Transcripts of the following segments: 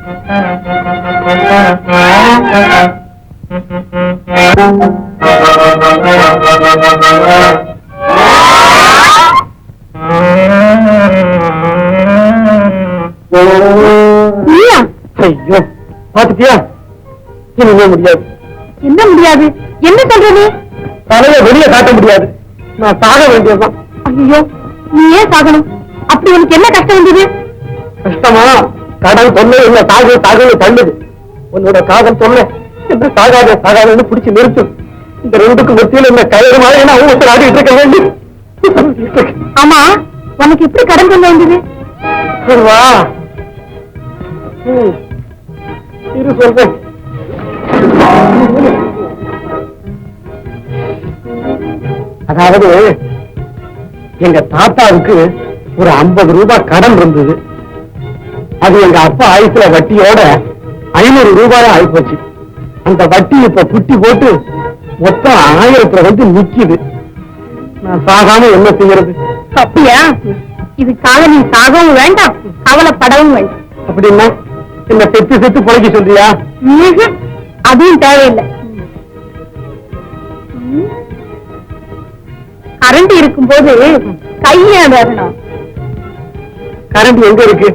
ஐயோ பாத்துட்டியா? இனிமே முடியாது. என்ன முடியாது? என்ன சொல்றது? தலைய வெளியே காட்ட முடியாது. நான் சாக வேண்டியதுதான். ஐயோ, நீ ஏன் சாகணும்? அப்படி உனக்கு என்ன கஷ்டம் வந்தது? கஷ்டமா? கடல் தொல்லை என்ன சாகு சாகுன்னு தள்ளுது. உன்னோட காதல் தொல்லை என்ன சாகாத சாகாதன்னு பிடிச்சு நிறுத்து. இந்த ரெண்டுக்கு மத்தியில் என்ன கயிறு மாதிரி நான் ஊசல் ஆடிட்டு இருக்க வேண்டி. ஆமா, உனக்கு எப்படி கடன் சொல்ல வேண்டியது? வா இரு சொல்றேன். அதாவது எங்க தாத்தாவுக்கு ஒரு 50 ரூபாய் கடன் இருந்தது. அது எங்க அப்பா ஆயுசுல வட்டியோட 500 ரூபாயா ஆயிப்போச்சு. அந்த வட்டி இப்ப புட்டி போட்டு மொத்தம் 1000 வந்து நிக்குது. நான் சாகாம என்ன செய்யறது? அப்படியா? இதுக்காக நீ சாகவும் வேண்டாம், கவலைப்படவும் வேண்டாம். அப்படின்னா என்ன செத்து செத்து பொழைக்க சொல்றியா? அதுவும் தேவையில்லை. கரண்ட் இருக்கும் போது கைய வரணும். கரண்ட் எங்க இருக்கு?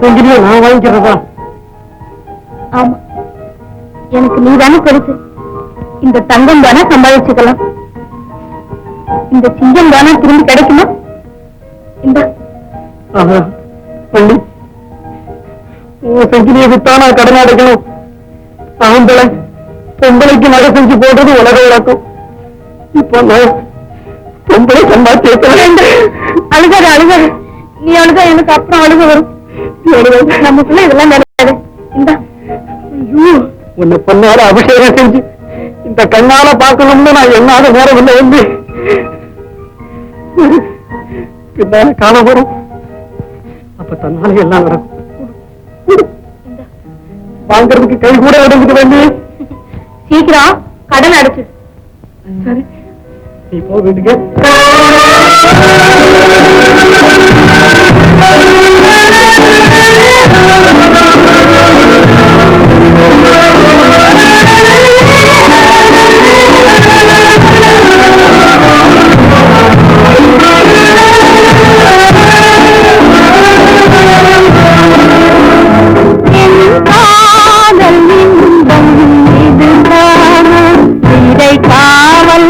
செஞ்சிருந்தா நான் வாங்கிக்கிறதா? ஆமா, எனக்கு நீ தானே பெருசு. இந்த தங்கம் தானே சம்பாதிச்சுக்கலாம். இந்த சிங்கம் தானே திரும்பி கிடைக்குமா? இந்த செஞ்சினியை வித்தானா கடன் அடைக்கணும். ஆம்பளை பொம்பளைக்கு நகை செஞ்சு போடுறது உலக வழக்கம். இப்போ நான் பொம்பளை சம்பாதிச்சு அழுகாது அழுகாது. நீ அழுகா எனக்கு அப்புறம் அழுக வரும். நமக்குள்ள இதெல்லாம் நடக்காது. இந்த உன்னை பொண்ணால அபிஷேகம் செஞ்சு இந்த கண்ணால பார்க்கணும்னு நான் என்னால நேரம் இல்லை வந்து பின்னால காண வரும். அப்ப தன்னால எல்லாம் நடக்கும். வாங்கறதுக்கு கை கூட எடுத்துக்க வேண்டி. சீக்கிரம் கடன் அடைச்சு. சரி, நீ போ வீட்டுக்கு. காவல்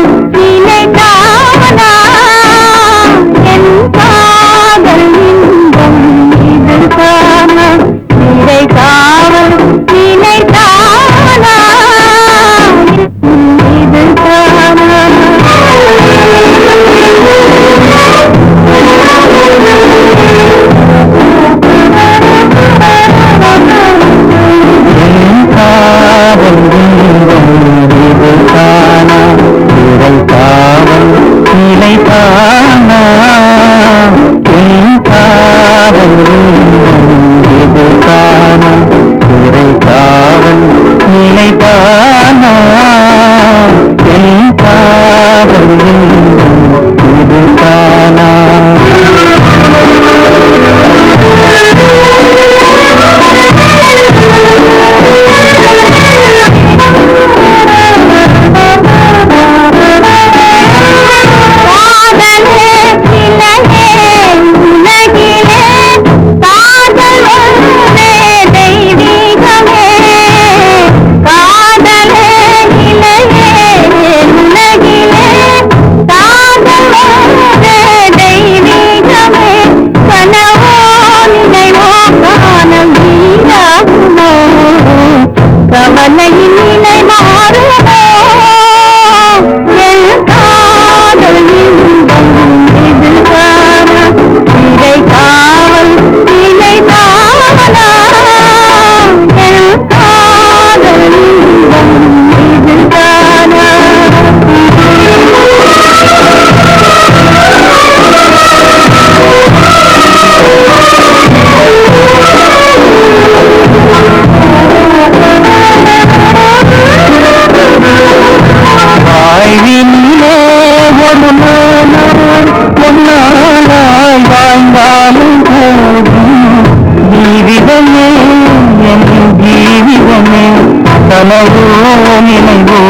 மாறுமோ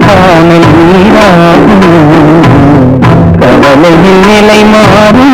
காணல் நீராகுமோ கவலையில் நிலை மாறுமோ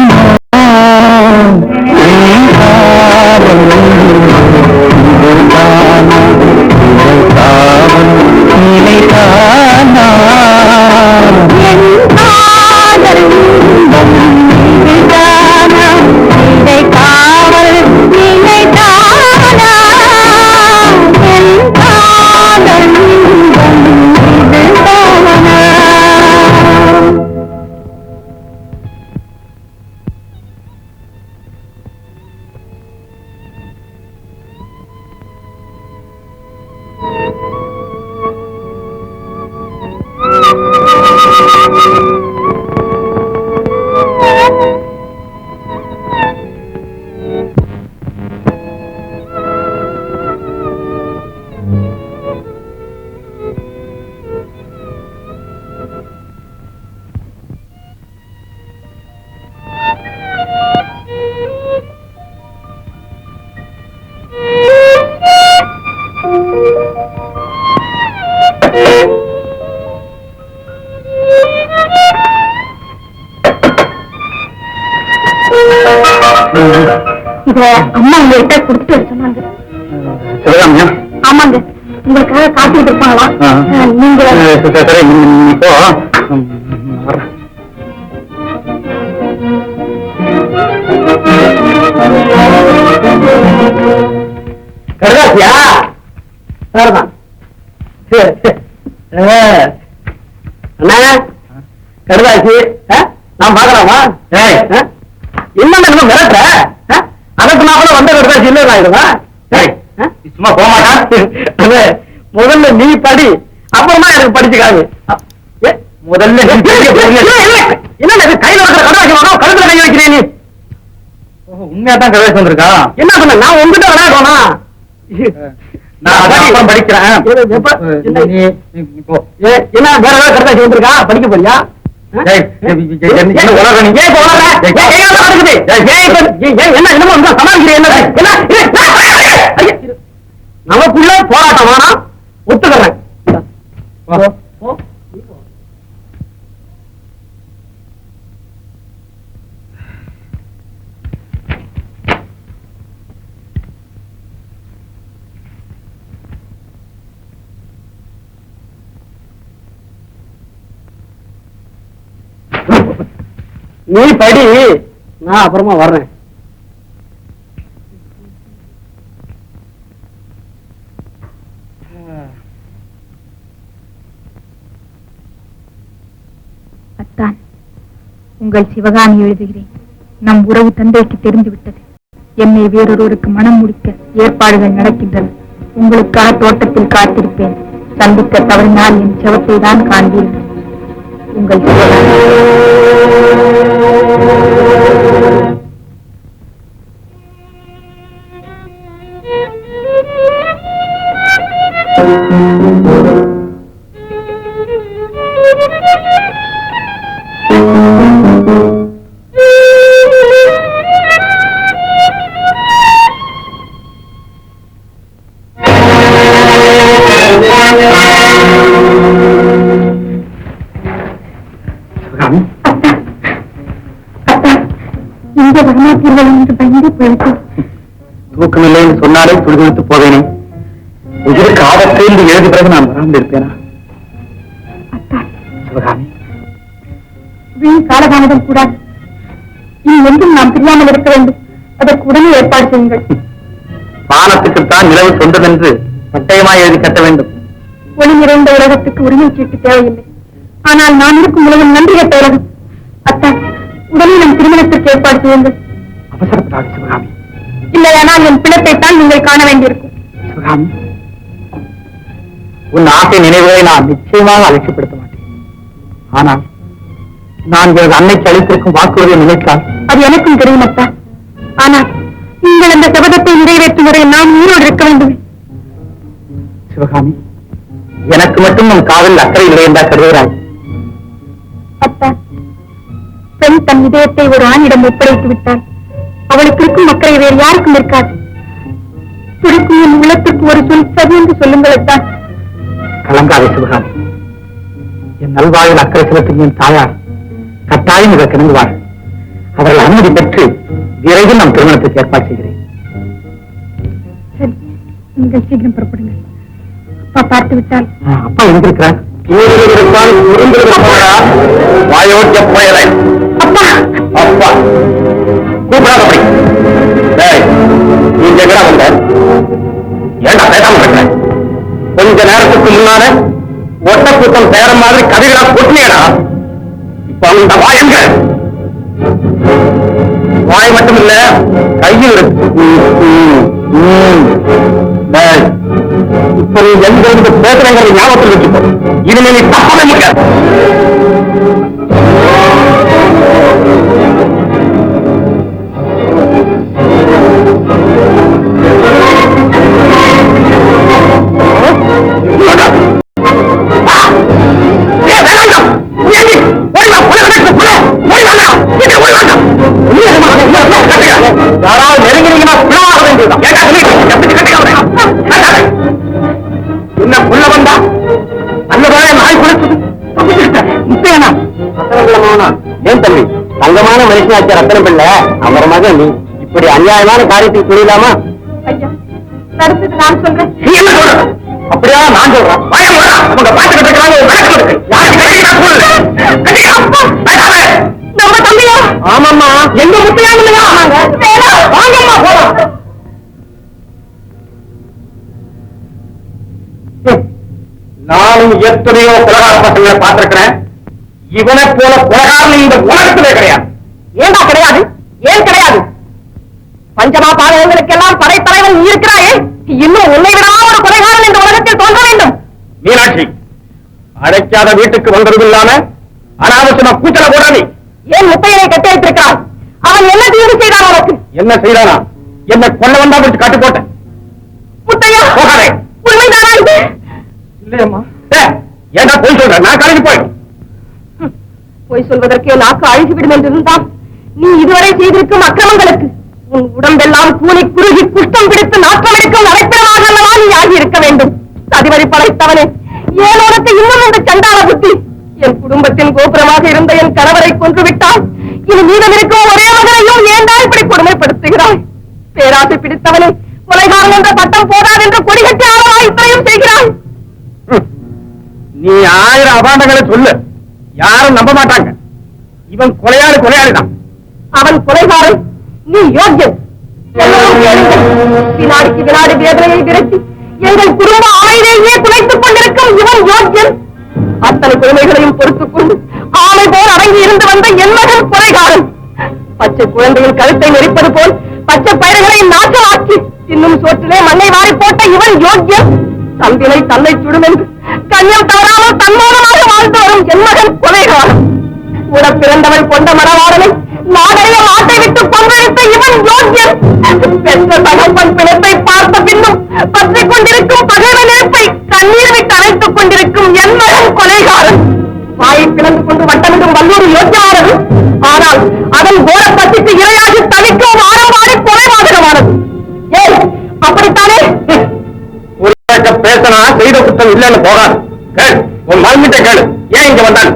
இத அம்மா உங்ககிட்ட கொடுத்துட்டு வர சொன்னாங்க. ஆமாங்க, உங்களுக்காக காத்துட்டு இருப்பாங்களா? நீங்க இப்போ கருதாசியா சரிதான். சரி சரி அண்ணா கருதாசி நான் பாக்கலாமா? என்னங்க நம்ம மிரட்ட அதற்கு நான் கூட வந்த கருதாசி இல்லை ஆயிடுவேன். சும்மா போக மாட்டான். முதல்ல நீ படி, அப்புறமா எனக்கு படிச்சுக்காது. முதல்ல என்ன கையில இருக்கிற கருதாசி வாங்க கழுத்துல கை வைக்கிறேன் நீ. உண்மையா தான் கருதாசி வந்திருக்கா? என்ன சொன்ன? நான் உங்ககிட்ட விளையாடுவானா? நான் அதான் படிக்கிறேன். என்ன வேற ஏதாவது கருதாசி வந்திருக்கா? படிக்க போறியா? நமக்குள்ள போராட்டம் வேணா, ஒத்துக்கிறேன். நீ படி, நான் அப்புறமா வர்றேன். அத்தான், உங்கள் சிவகாமி எழுதுகிறேன். நம் உறவு தந்தைக்கு தெரிந்துவிட்டது. என்னை வேறொருவருக்கு மனம் முடிக்க ஏற்பாடுகள் நடக்கின்றன. உங்களுக்காக தோட்டத்தில் காத்திருப்பேன். சந்திக்க தவறினால் என் செவத்தை தான் காண்பீர்கள். உங்கள் சிவகாமி. தூக்கமில்லை என்று சொன்னாலே துடிதுடித்து போவேனே. உயிருக்கு ஆபத்து என்று எழுதி பிறகு நான் வராமல் இருப்பேனா? சிவகாமி, வீண் காலதாமதம் கூடாது. இனி என்றும் நாம் பிரியாமல் இருக்க வேண்டும். அதற்கு உடனே ஏற்பாடு செய்யுங்கள். வானத்துக்குத்தான் நிலவு சொந்தம் என்று பட்டயமாய் எழுதி கட்ட வேண்டும். ஒளி நிறைந்த உலகத்துக்கு உரிமை சீட்டு தேவையில்லை. ஆனால் நான் இருக்கும் உலகம் நன்றி கட்ட உலகம். அத்தான், உடனே நம் திருமணத்திற்கு ஏற்பாடு செய்யுங்கள். அவசரப்படாது சிவகாமி. இல்லையானால் என் பிணத்தை தான் நீங்கள் காண வேண்டியிருக்கும். சிவகாமி, உன் ஆசை நினைவுகளை நான் நிச்சயமாக அலட்சியப்படுத்த மாட்டேன். ஆனால் நான் எனது அன்னைக்கு அளித்திருக்கும் வாக்குறுதியை நினைத்தால் அது எனக்கும் தெரியும் அத்தா. ஆனால் நீங்கள் அந்த சபதத்தை நிறைவேற்றும் வரை நான் உயிரோடு இருக்க வேண்டும். சிவகாமி, எனக்கு மட்டும் நம் காதல் அக்கறை இல்லை என்றா கருதுகிறாய்? அத்தா, பெண் தன் இதயத்தை ஒரு ஆணிடம் ஒப்படைத்து விட்டால் அவளுக்கு இருக்கும் அக்கறை வேறு யாருக்கும் இருக்காது. துடிக்கும் என் உள்ளத்திற்கு ஒரு சொல் சரி என்று சொல்லுங்கள் அத்தான். கலங்காத சிவகாமி. என் நல்வாழ்வில் அக்கறை செலுத்தும் என் தாயார் கட்டாயம் இதற்கு இணங்குவார். அவர்கள் அனுமதி பெற்று விரைவில் நம் திருமணத்துக்கு ஏற்பாடு செய்கிறேன். சரி, நீங்கள் சீக்கிரம் புறப்படுங்கள். அப்பா பார்த்து விட்டால். அப்பா எங்கிருக்கிறார்? வாயோட்டிய போயலை. அப்பா அப்பா கூப்பிடாதபடி. நீங்க எங்கடா வந்த? ஏண்டா பேசாம இருக்க? கொஞ்ச நேரத்துக்கு முன்னால ஒட்ட கூட்டம் சேர மாதிரி கதைகளா கொட்டினேடா. இப்ப அந்த வாய் எங்க? வாய் மட்டும் இல்ல, கையில் இருக்கு. இப்ப நீ எந்த இருந்து பேசுறேங்கிற ஞாபகத்தில் வச்சுக்கோ. இனிமே நீ தப்பவே முடியாது. யாராவது நெருங்கினீங்கன்னா புள்ளவாக வேண்டியதுதான். என்ன புள்ள வந்தா நல்லதாய நாய் குளிச்சது முத்தையனா? ஏன் தம்பி, தங்கமான மனுஷனாச்ச ரத்தனம் பிள்ளை அவர் மகன் நீ இப்படி அநியாயமான காரியத்துக்கு புரியலாமா? ஐயா, தடுத்துட்டு நான் சொல்றேன். நீ என்ன சொல்ற? அப்படியா நான் சொல்றேன். உங்க பாட்டு நம்ம தம்பியா? ஆமாம்மா, எங்க முத்தையாங்க. வாங்கம்மா போலாம். நானும் எத்தனையோ கொலகார பசங்களை பார்த்திருக்கிறேன். இவனை போல கொலகாரன் இந்த உலகத்திலே கிடையாது. ஏண்டா கிடையாது? ஏன் கிடையாது? பஞ்சமா பாதகங்களுக்கெல்லாம் படைத்தலைவன் நீ இருக்கிறாயே, இன்னும் உன்னை விடா ஒரு கொலைகாரன் இந்த உலகத்தில் தோன்ற வேண்டும். மீனாட்சி, அடைக்காத வீட்டுக்கு வந்ததும் இல்லாம அனாவசியமா கூச்சல போடாதே. ஏன் முத்தையனை கட்டி வைத்திருக்கிறான்? அவன் என்ன தீர்வு செய்தான் உனக்கு? என்ன செய்தானா? என்ன கொல்ல வந்தா விட்டு காட்டு போட்டேன். முத்தையா, போகாதே. உண்மைதானா இது? இல்லையம்மா. ஏண்டா போய் சொல்ற? நான் கலைஞ்சு போய் பொய் சொல்வதற்கே நாக்கு அழுகிவிடும் என்றிருந்தான் நீ இதுவரை செய்திருக்கும் அக்கிரமங்களுக்கு உன் உடம்பெல்லாம் கூனி குறுகி குஷ்டம் பிடித்து நாற்றம் எடுக்கும் நடைபெறமாக அல்லவா நீ ஆகி இருக்க வேண்டும். சதிவரி படைத்தவனே, ஏன் உனக்கு இன்னும் இந்த சண்டாள புத்தி? என் குடும்பத்தின் கோபுரமாக இருந்த என் கணவரை கொன்று விட்டால் இனி மீதம் இருக்கும் ஒரே மகனையும் ஏண்டா இப்படி கொடுமைப்படுத்துகிறாய்? பேராசை பிடித்தவனே, கொலைகாரன் என்ற பட்டம் போதாது என்று கொடிகட்டி ஆளவா இத்தனையும் செய்கிறாய்? நீ 1000 அபாண்டங்களை சொல்லு, யாரும் நம்ப மாட்டாங்க. இவன் கொலையாளிதான். அவன் கொலைகாரன், நீ யோக்கியன். எல்லோரும் கேளுங்கள். வினாடிக்கு வினாடி வேதனையை விரட்டி எங்கள் குடும்ப ஆணையிலேயே குலைத்துக் கொண்டிருக்கும் இவன் யோக்கியன். அத்தனை கொடுமைகளையும் பொறுத்துக் கொண்டு ஆணை போல் அடங்கி இருந்து வந்த என் மகன் கொலைகாரன். பச்சை குழந்தையின் கழுத்தை நெரிப்பது போல் பச்சை பயிர்களை நாற்றமாக்கி இன்னும் சோற்றிலே மண்ணை வாரி போட்ட இவன் யோக்கியன். தம்பினை தன்னை சுடும் என்று கண்ணியம் தவறாமல் தன்மானமாக வாழ்ந்து வரும் என் மகன் கொலைகாரன். கூட பிறந்தவள் கொண்ட மரவாடனை நாடறிய மாட்டை விட்டு கொன்றெடுத்த இவன் யோக்கியன். பெற்ற தகப்பன் பிணத்தை பார்த்த பின்னும் பற்றிக் கொண்டிருக்கும் பகைவ நெருப்பை கண்ணீர் விட்டு அணைத்துக் கொண்டிருக்கும் என் மகன் கொலைகாரன். வாயை பிளந்து கொண்டு வட்டமிடும் வல்லூர் யோக்கியமானது. ஆனால் அதன் கோர பசிக்கு இரையாகி தவிக்கும் ஆரம்பாடி கொலைபாதகமானது. ஏன் அப்படித்தானே? பேசனா செய்த குற்றம் இல்லைன்னு போகாது. உன் மகன்கிட்ட கேளு, ஏன் இங்க வந்தான்?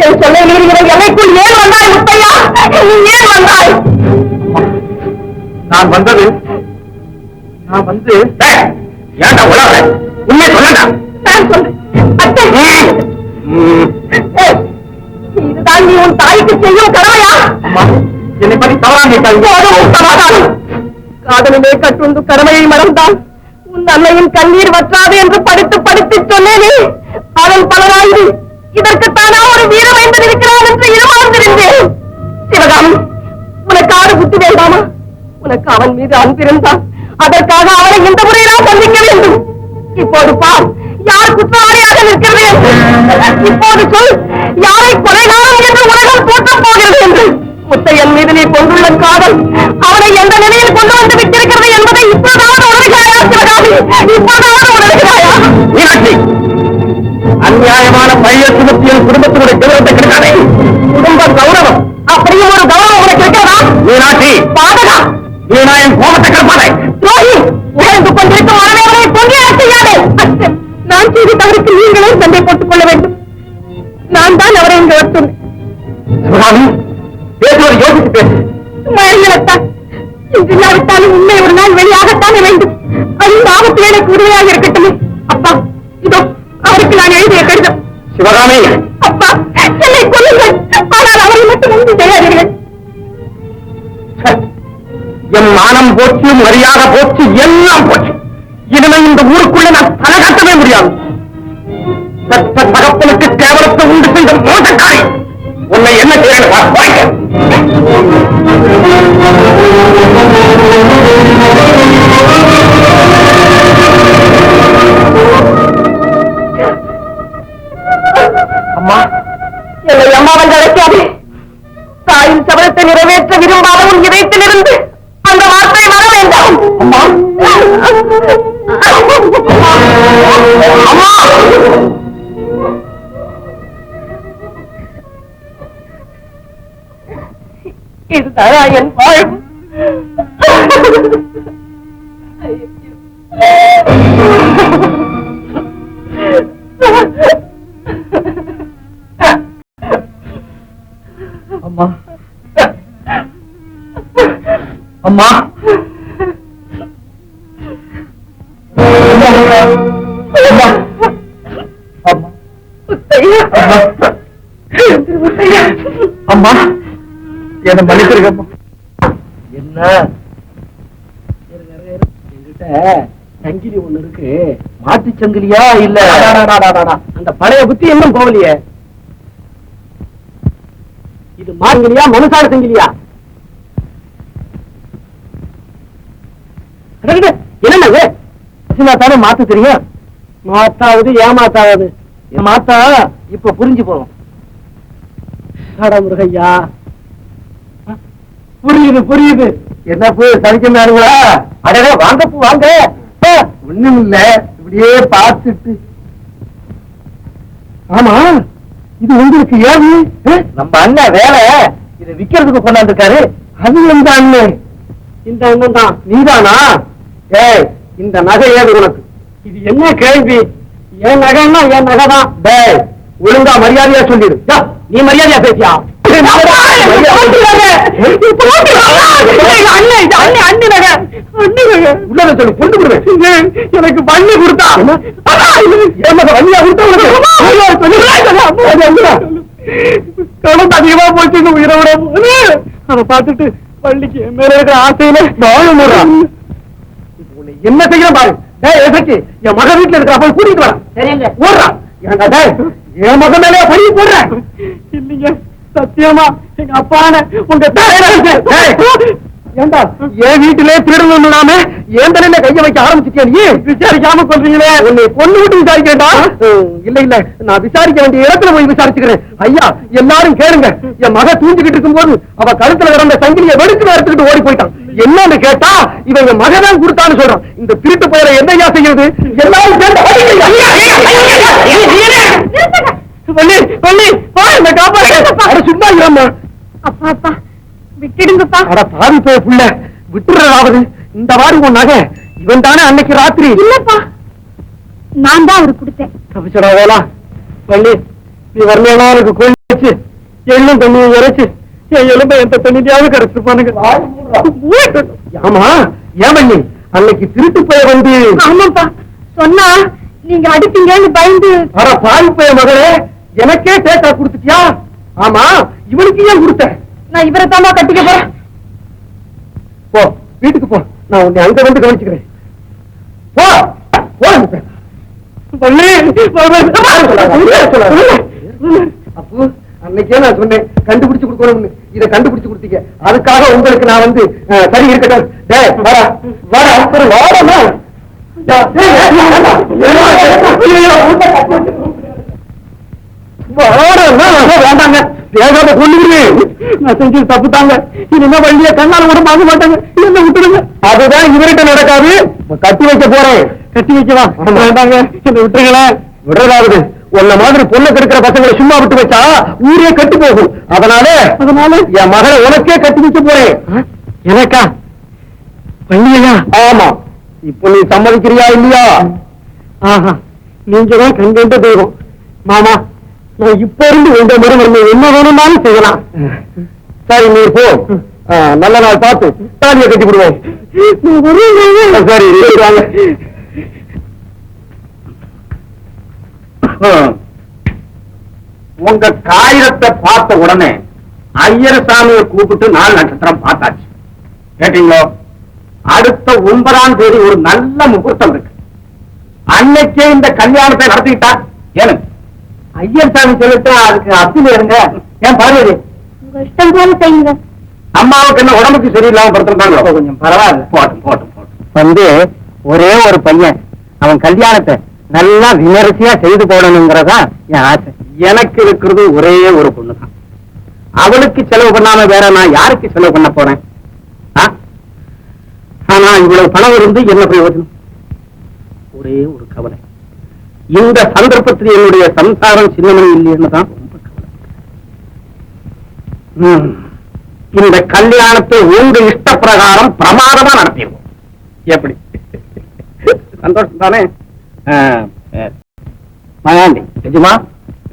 என் சொல்லை மீறுகிற எல்லைக்குள் ஏன் வந்தாய் முத்தையா? நீ ஏன் வந்தாய்? நான் வந்து ஏன்டா உலக உண்மை சொல்லடா. நான் சொல்றேன். அத்தை, இதுதான் நீ உன் தாய்க்கு செய்யும் கடமையா? என்னை பத்தி தவறா சமாதானம். காதலிலே கட்டுண்டு கடமையை மறந்தால் உன் அன்னையின் கண்ணீர் வற்றாது என்று படித்து படித்து சொன்னேனே, அதன் பலனாய்வு இதற்குத்தானா ஒரு வீரமைந்தன் இருக்கிறான் என்று இருமாந்திருந்தேன். சிவகாமி, உனக்கு ஆறு புத்தி வேண்டாமா? உனக்கு அவன் மீது அன்பிருந்தான், அதற்காக அவனை இந்த முறையிலாம் சந்திக்க வேண்டும். இப்போது பார், யார் குற்றவாளியாக நிற்கிறது என்று. இப்போது சொல், யாரை கொலைகாரம் என்று உலகம் போற்றப் போகிறது என்று. முத்தையன் மீது நீ கொண்டுள்ள காதல் அவனை எந்த நிலையில் கொண்டு வந்து விட்டிருக்கிறது என்பதை இப்போதாவது உணர்கிறாயா சிவகாமி? இப்போதாவது உணர்கிறாயா? மீனாட்சி, அநியாயமான பழைய சுமத்தியின் குடும்பத்தினுடைய கௌரவத்தை கிடைக்காதே. குடும்ப கௌரவம் அப்படியும் ஒரு கௌரவம் உனக்கு இருக்கிறதா? மீனாட்சி, பாதகா, மீனாயின் கோபத்தை கற்பாதே. துரோகி, உயர்ந்து கொண்டிருக்கும் மனவேவனை பொங்கியாக செய்யாதே. நான் நான் செய்த தவறுக்கு நீங்களே சண்டை போட்டுக் கொள்ள வேண்டும். நான் தான் அவரை இங்கு வரச் பேசுவது யோசித்து பேசு. மயங்கத்தான் இன்று இல்லாவிட்டாலும் உண்மை ஒரு நாள் வெளியாகத்தானே வேண்டும். அது இந்த ஆபத்தில் எனக்கு உறுதியாக இருக்கட்டுமே. அப்பா, இதோ அவருக்கு நான் எழுதிய கடிதம். சிவகாமி, அப்பா, என்னை கொல்லுங்கள். ஆனால் அவரை மட்டும் உண்டு செய்யாதீர்கள். என் மானம் போச்சு, மரியாதை போச்சு, எல்லாம் போச்சு. இனிமே இந்த ஊருக்குள்ள நான் தலை கட்டவே முடியாது. பெற்ற தகப்பனுக்கு கேவலத்தை உண்டு செய்த மோசக்காரி உன்னை என்ன செய்யணும்? அம்மா, என்னை அம்மாவன் அழைக்காதே. தாயின் சபலத்தை நிறைவேற்ற விரும்பாத உன் இதயத்திலிருந்து அந்த வார்த்தை வர வேண்டாம். அம்மா, அம்மா, இதுதானா என் வாழ்வு? அம்மா, அம்மா, அம்மா, என்ன மன்னிச்சிருக்கம்மா. என்ன என்கிட்ட சங்கிலி ஒண்ணு இருக்கு. மாட்டு சங்கிலியா இல்ல? அந்த பழைய புத்தி இன்னும் போகலையே. இது மாங்கலியா மனுஷாடு சங்கிலியா? என்னன்னு தானே மாத்த தெரியும். மாத்தாவது ஏமாத்தாவது. மாத்தா இப்ப புரிஞ்சு போறோம். முருகையா, புரியுது புரியுது. என்ன பூ சனிக்கா? அடடே வாங்க பூ வாங்க. ஒண்ணும் இல்ல, இப்படியே பார்த்துட்டு. ஆமா, இது உங்களுக்கு ஏது? நம்ம அண்ணன் வேலை இதை விக்கிறதுக்கு கொண்டாந்துருக்காரு. அது எந்த அண்ணன்? இந்த அண்ணன் தான். நீதானா? ஏய், இந்த நகை ஏது உனக்கு? இது என்ன கேள்வி? என் நகைன்னா என் நகை தான். டேய், ஒழுங்கா மரியாதையா சொல்லிடு. நீ மரியாதையா பேசியா? எனக்கு பண்ணி கொடுத்தா வண்டியா கொடுத்தா அதிகமா போச்சு. உயிரை விட அதை பார்த்துட்டு பள்ளிக்கு மேல இருக்கிற ஆசையில என்ன செய்ய பாரு. என் மக வீட்டுல இருக்கிற போய் கூட்டிட்டு வரேன். ஓடுறான் என் மகன் மேலே பழி போடுறேன். இல்லைங்க, சத்தியமா எங்க அப்பான உங்க ஏண்டா என் வீட்டிலே திருடணும்னாம என் தலையில கைய வைக்க ஆரம்பிச்சுட்டியா? நீ விசாரிக்காம சொல்றீங்களே. உன்னை பொண்ணு விட்டு விசாரிக்கா? இல்ல இல்ல, நான் விசாரிக்க வேண்டிய இடத்துல போய் விசாரிச்சுக்கிறேன். ஐயா, எல்லாரும் கேளுங்க. என் மக தூங்கிக்கிட்டு இருக்கும் போது அவ கழுத்துல கிடந்த சங்கிலியை வெடுக்கு எடுத்துக்கிட்டு ஓடி போயிட்டான். என்னன்னு கேட்டா இவங்க மகதான் கொடுத்தான்னு சொல்றான். இந்த திருட்டு போயிட என்னையா செய்யுது? எல்லாரும் சும்மா இல்லம்மா. அப்பா அப்பா விட்டுடுங்கப்பா. அட பாவி போய் புள்ள, விட்டுறாவது. இந்த வாரி உன் நகை இவன் தானே அன்னைக்கு ராத்திரி? இல்லப்பா, நான் தான் அவருக்கு கொடுத்தேன். தப்பிச்சடா வேலா. பள்ளி, நீ வரலாம் எனக்கு கோழி வச்சு எள்ளும் தண்ணியும் இறைச்சு என் எலும்பை எந்த தண்ணியாவது கிடைச்சிருப்பானுங்க. ஆமா, ஏன் பண்ணி அன்னைக்கு திருட்டு போய வந்து? ஆமாப்பா, சொன்னா நீங்க அடிப்பீங்கன்னு பயந்து. அட பாவி போய மகளே, எனக்கே டேக்கா கொடுத்துட்டியா? ஆமா, இவனுக்கு ஏன் கொடுத்த? நான் இவரை தாமா கட்டிக்க போறேன். போ, வீட்டுக்கு போ. நான் உன்னை அங்க வந்து கவனிச்சுக்கிறேன். போ அப்போ அன்னைக்கே நான் சொன்னேன் கண்டுபிடிச்சு கொடுக்கணும்னு. இதை கண்டுபிடிச்சு கொடுத்தீங்க. அதுக்காக உங்களுக்கு நான் வந்து சரி இருக்கட்டும். வேண்டாங்க, வேகாத கொள்ளுகிறேன். நான் செஞ்சது தப்பு தாங்க. இனிமே வண்டியை கண்ணால கூட பார்க்க மாட்டாங்க. என்ன விட்டுடுங்க. அதுதான் இவர்கிட்ட நடக்காது. கட்டி வைக்க போறேன். கட்டி வைக்கவா? வேண்டாங்க, என்ன விட்டுருங்களேன். விடுறதாவது உன்ன மாதிரி பொண்ணு கெடுக்கிற பசங்களை சும்மா விட்டு வச்சா ஊரே கட்டு போகும். அதனால என் மகளை உனக்கே கட்டி வைக்க போறேன். எனக்கா? பண்ணியா? ஆமா. இப்ப நீ சம்மதிக்கிறியா இல்லையா? ஆஹா, நீங்க தான் கண்கண்ட தெய்வம். மாமா, நான் இப்ப இருந்து உங்க மருமகளை என்ன வேணும்னாலும் செய்யலாம். சரி, நீ போ. நல்ல நாள் பார்த்து தாலியை கட்டி விடுவோம். சரி, வாங்க. உங்க காகிதத்தை பார்த்த உடனே ஐயரசாமியை கூப்பிட்டு 4 நட்சத்திரம் பார்த்தாச்சு. கேட்டீங்களோ? அடுத்த 9ஆம் தேதி ஒரு நல்ல முகூர்த்தம் இருக்கு. அன்னைக்கே இந்த கல்யாணத்தை நடத்திக்கிட்டா ஏனு ஐயர்சாமி சொல்லிட்டு அதுக்கு அப்பில் இருங்க. ஏன் பார்வதி, உங்க இஷ்டம் போல செய்யுங்க. அம்மாவுக்கு என்ன உடம்புக்கு சரியில்லாம படுத்துருக்காங்க. கொஞ்சம் பரவாயில்ல, போட்டும் போட்டும் போட்டும். ஒரே ஒரு பையன், அவன் கல்யாணத்தை நல்லா விமரிசையா செய்து போடணுங்கிறதா என் ஆசை. எனக்கு இருக்கிறது ஒரே ஒரு பொண்ணுதான். அவளுக்கு செலவு பண்ணாம வேற நான் யாருக்கு செலவு பண்ண போறேன்? ஆனா இவ்வளவு பணம் இருந்து என்ன பிரயோஜனம்? ஒரே ஒரு கவலை, இந்த சந்தர்ப்பத்தில் என்னுடைய சம்சாரம் சின்னமணி இல்லைன்னு தான் ரொம்ப கவலை. இந்த கல்யாணத்தை உங்க இஷ்ட பிரகாரம் பிரமாதமா நடத்திடுவோம். எப்படி? சந்தோஷம் தானே? மகாண்டி நிஜமா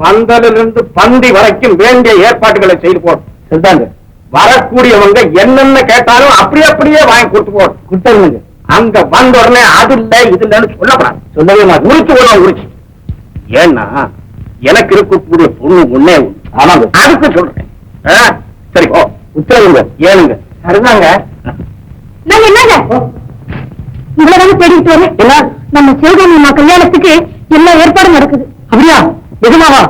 பந்தலிலிருந்து பந்தி வரைக்கும் வேண்டிய ஏற்பாடுகளை செய்து போடும். சொல்றாங்க, வரக்கூடியவங்க என்னென்ன கேட்டாலும் அப்படியே வாங்கி கொடுத்துருங்க. அங்க வந்த உடனே அது இல்ல இது இல்லன்னு சொல்லப்படாது. சொல்லவே மாட்டேன். உரிச்சு ஏன்னா எனக்கு இருக்கக்கூடிய பொண்ணு ஒண்ணே. ஆமாங்க, அதுக்கு சொல்றேன். சரி, ஓ உத்தரவுங்க. ஏனுங்க? சரிதாங்க. நான் என்னங்க இவ்வளவு தேடிட்டு வரேன். என்ன? நம்ம சிவகாமி அம்மா கல்யாணத்துக்கு எல்லா ஏற்பாடும் நடக்குது. அப்படியா? நிஜமாவா?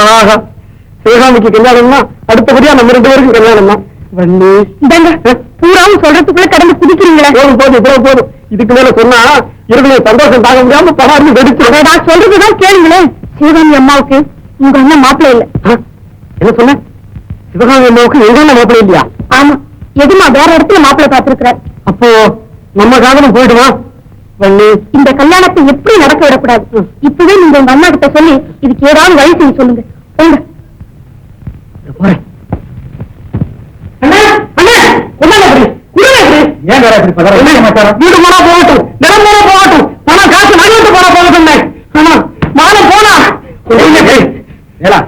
ஆஹா, சிவகாமிக்கு கல்யாணம்னா அடுத்தபடியா நம்ம 2 பேருக்கும் கல்யாணம் தான். பூராவும் சொல்றதுக்குள்ள கடந்து குதிக்கிறீங்களா? போதும். இதுக்கு மேல சொன்னா இவர்களுடைய சந்தோஷம் தாங்க முடியாம பராமரி வெடிச்சு. நான் சொல்றதுதான் கேளுங்களேன். சிவகாமி அம்மாவுக்கு உங்க அண்ணன் மாப்பிள்ளை இல்ல. என்ன சொன்ன? சிவகாமி அம்மாவுக்கு எங்க அண்ணன் மாப்பிள்ளை இல்லையா? ஆமா, எதுமா வேற இடத்துல மாப்பிள்ளை பார்த்திருக்கிறார். அப்போ நம்ம காதலும் போயிடுமா? இந்த கல்யாணத்தை எப்படி நடக்க விடக்கூடாது. இப்பவே நீங்க உங்க அண்ணா கிட்ட சொல்லி இதுக்கு ஏதாவது வழி செய்ய சொல்லுங்க. வீடு போனா போகட்டும், நிலம் போனா போகட்டும், பணம் காசு நகைட்டு போனா போகட்டும். மானம் போனா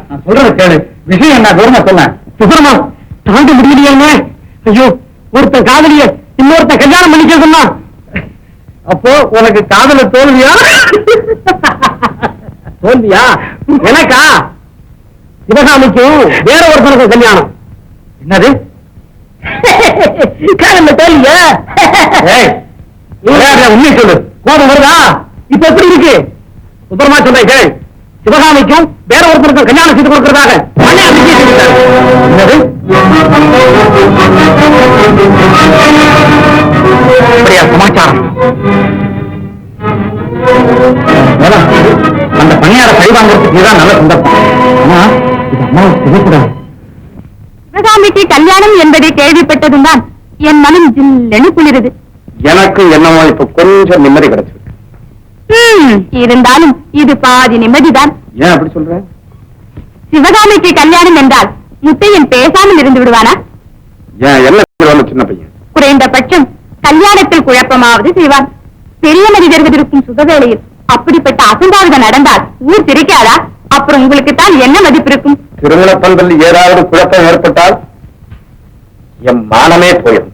நான் சொல்றது கேளு. விஷயம் என்ன தூரமா சொன்ன சுபரமா தாண்டி முடியலையே. ஐயோ, ஒருத்தன் காதலிய இன்னொருத்த கல்யாணம் பண்ணிக்க சொன்னா அப்போ உனக்கு காதல தோல்வியா? தோல்வியா? எனக்கா? சிவகாமிக்கும் வேற ஒருத்தனுக்கு கல்யாணம். என்னது? காதல தோல்வியா? உண்மை சொல்லு. கோபம் வருதா? இப்ப எப்படி இருக்கு? சுபரமா சொல்றேன் கேள். சிவகாமிக்கும் வேற ஒருத்தருக்கும் கல்யாணம் செய்து கொடுக்கிறதாக சமாச்சாரம். அந்த பணியார கை வாங்கறதுக்கு தான் நல்ல சந்தர்ப்பம். ஆனா இது அம்மாவுக்கு தெரியக்கூடாது. சிவகாமிக்கு கல்யாணம் என்பதை கேள்விப்பட்டதும் தான் என் மனம் ஜில்லெனு குளிருது. எனக்கு என்னமோ இப்ப கொஞ்சம் நிம்மதி கிடைச்சிருக்கு. இருந்தாலும் இது பாதி நிம்மதிதான். ஏன் அப்படி சொல்ற? சிவகாமிக்கு கல்யாணம் என்றால் முத்தையன் பேசாமல் இருந்து விடுவானா? ஏன் என்ன சின்ன பையன்? குறைந்தபட்சம் கல்யாணத்தில் குழப்பமாவது செய்வான். பெரிய மனிதர்கள் இருக்கும் சுபவேளையில் அப்படிப்பட்ட அசம்பாவிதம் நடந்தால் ஊர் திரைக்காதா? அப்புறம் உங்களுக்கு தான் என்ன மதிப்பு இருக்கும்? திருமண பந்தல் ஏதாவது குழப்பம் ஏற்பட்டால் என் மானமே போயிடும்.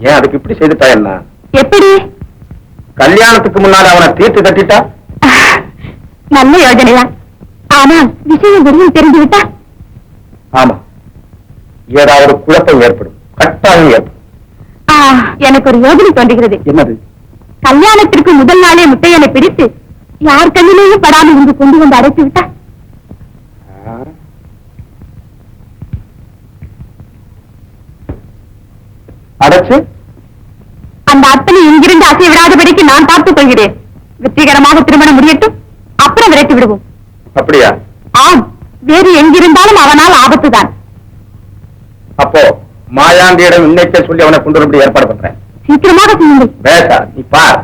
ஏன் அதுக்கு இப்படி செய்துட்டா? என்ன எப்படி? கல்யாணத்துக்கு முன்னாடி அவனை தீர்த்து கட்டிட்டா? நல்ல யோஜனைதான். ஆனால் விஷயம் வெளியும் தெரிந்துவிட்டா? ஆமா, ஏதாவது குழப்பம் ஏற்படும், கட்டாயம் ஏற்படும். எனக்கு ஒரு யோஜனை தோன்றுகிறது. என்னது? கல்யாணத்திற்கு முதல் நாளே முத்தையனை பிடித்து யார் கண்ணிலேயும் படாமல் இங்கு கொண்டு வந்து அடைத்து விட்டா? அடைச்சு அந்த அத்தனை இங்கிருந்து அசை விடாதபடிக்கு நான் பார்த்துக் கொள்கிறேன். வெற்றிகரமாக திருமணம் முடியட்டும், அப்புறம் விரைத்து விடுவோம். அப்படியா? ஆம், வேறு எங்கிருந்தாலும் அவனால் ஆபத்துதான். அப்போ மாயாண்டியிடம் இன்னைக்கே சொல்லி அவனை கொண்டு வரபடி ஏற்பாடு பண்றேன். சீக்கிரமாக செய்யுங்கள். பேசா நீ பார்.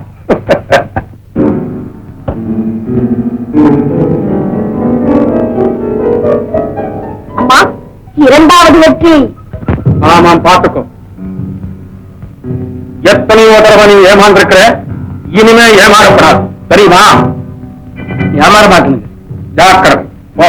அம்மா, 2வது வெற்றி. ஆமாம், பார்த்துக்கும். எத்தனையோ தடவை நீ ஏமாந்திருக்கிற, இனிமே ஏமாறப்படாது, தெரியுமா? வியாபாரம் பார்க்கணுங்க. ஜாக்கிரதை. போ.